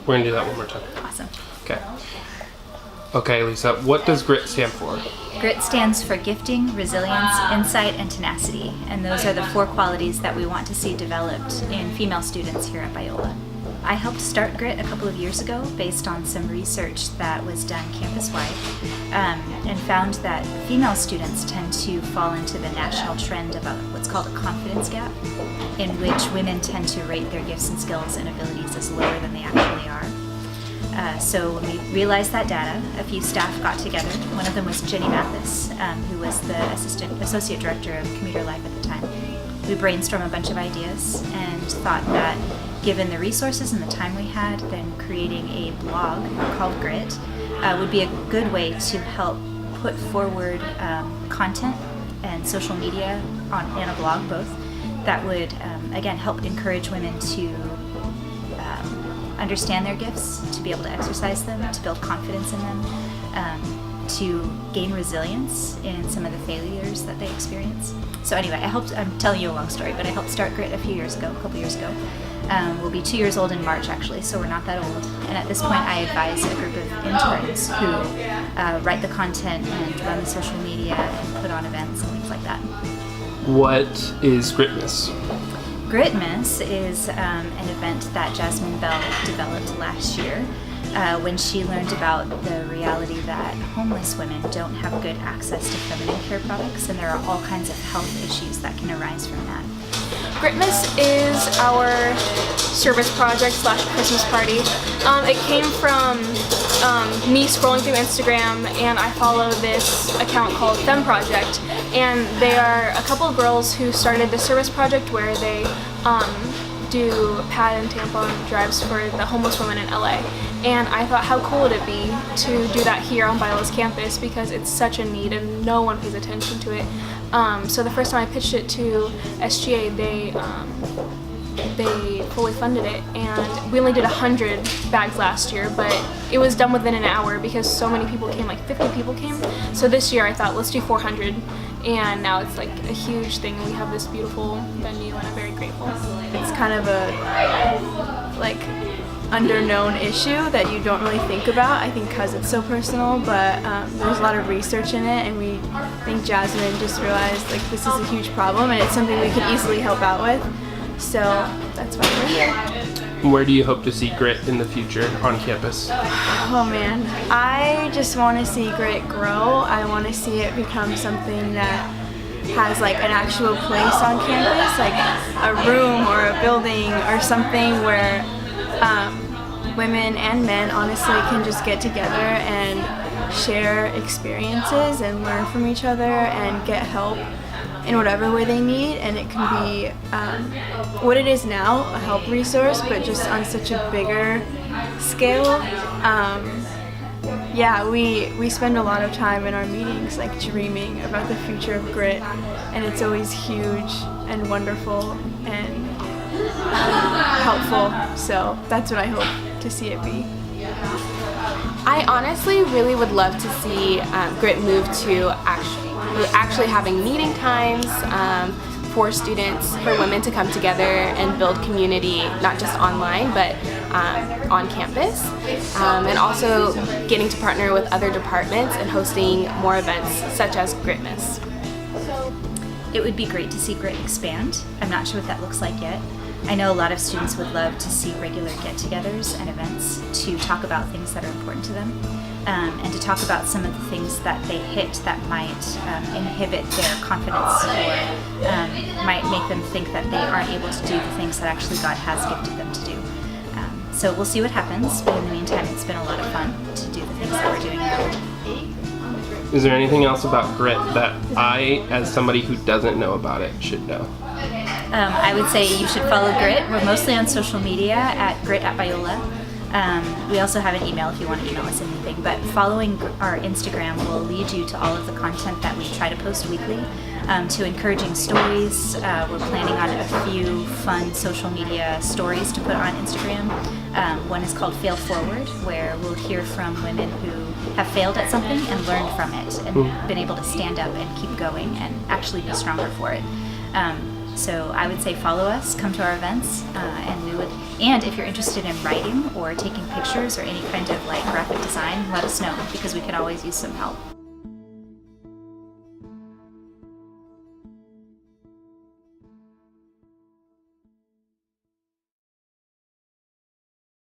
We're going to do that one more time. Awesome. Okay. Okay, Lisa, what does GRIT stand for? GRIT stands for gifting, resilience, insight, and tenacity. And those are the 4 qualities that we want to see developed in female students here at Biola. I helped start GRIT a couple of years ago based on some research that was done campus-wide and found that female students tend to fall into the national trend about what's called a confidence gap, in which women tend to rate their gifts and skills and abilities as lower than they actually are. So when we realized that data, a few staff got together. One of them was Jenny Mathis, who was the associate director of Commuter Life at the time. We brainstormed a bunch of ideas and thought that given the resources and the time we had, then creating a blog called GRIT would be a good way to help put forward content and social media and a blog both that would, again, help encourage women to understand their gifts, to be able to exercise them, to build confidence in them, to gain resilience in some of the failures that they experience. So anyway, I'm telling you a long story, but I helped start GRIT a couple years ago. We'll be 2 years old in March actually, so we're not that old. And at this point I advise a group of interns who write the content and run the social media and put on events and things like that. What is GRITmas? GRITmas is an event that Jasmine Bell developed last year when she learned about the reality that homeless women don't have good access to feminine care products, and there are all kinds of health issues that can arise from that. GRITmas is our service project / Christmas party. It came from me scrolling through Instagram, and I follow this account called Femme Project, and they are a couple of girls who started this service project where they do pad and tampon drives for the homeless women in LA. And I thought, how cool would it be to do that here on Biola's campus, because it's such a need and no one pays attention to it. So the first time I pitched it to SGA, they fully funded it, and we only did 100 bags last year, but it was done within an hour because so many people came, like 50 people came. So this year I thought, let's do 400, and now it's like a huge thing, and we have this beautiful venue, and I'm very grateful. It's kind of a underknown issue that you don't really think about, I think because it's so personal, but there's a lot of research in it, and we think Jasmine just realized this is a huge problem and it's something we could easily help out with, so that's why we're here. Where do you hope to see GRIT in the future on campus? Oh man, I just want to see GRIT grow. I want to see it become something that has an actual place on campus, like a room or a building or something where women and men honestly can just get together and share experiences and learn from each other and get help in whatever way they need, and it can be what it is now, a help resource, but just on such a bigger scale. Yeah, we spend a lot of time in our meetings dreaming about the future of GRIT, and it's always huge and wonderful and helpful, so that's what I hope to see it be. I honestly really would love to see GRIT move to actually having meeting times for students, for women to come together and build community, not just online, but on campus, and also getting to partner with other departments and hosting more events such as GRITmas. It would be great to see GRIT expand. I'm not sure what that looks like yet. I know a lot of students would love to see regular get-togethers and events to talk about things that are important to them, and to talk about some of the things that they hit that might inhibit their confidence or might make them think that they aren't able to do the things that actually God has gifted them to do. So we'll see what happens, but in the meantime it's been a lot of fun to do the things that we're doing now. Is there anything else about GRIT that I, as somebody who doesn't know about it, should know? I would say you should follow GRIT. We're mostly on social media at GRIT@Biola. We also have an email if you want to email us anything, but following our Instagram will lead you to all of the content that we try to post weekly, to encouraging stories. We're planning on a few fun social media stories to put on Instagram. One is called Fail Forward, where we'll hear from women who have failed at something and learned from it and been able to stand up and keep going and actually be stronger for it. So I would say follow us, come to our events, and if you're interested in writing or taking pictures or any kind of like graphic design, let us know because we could always use some help.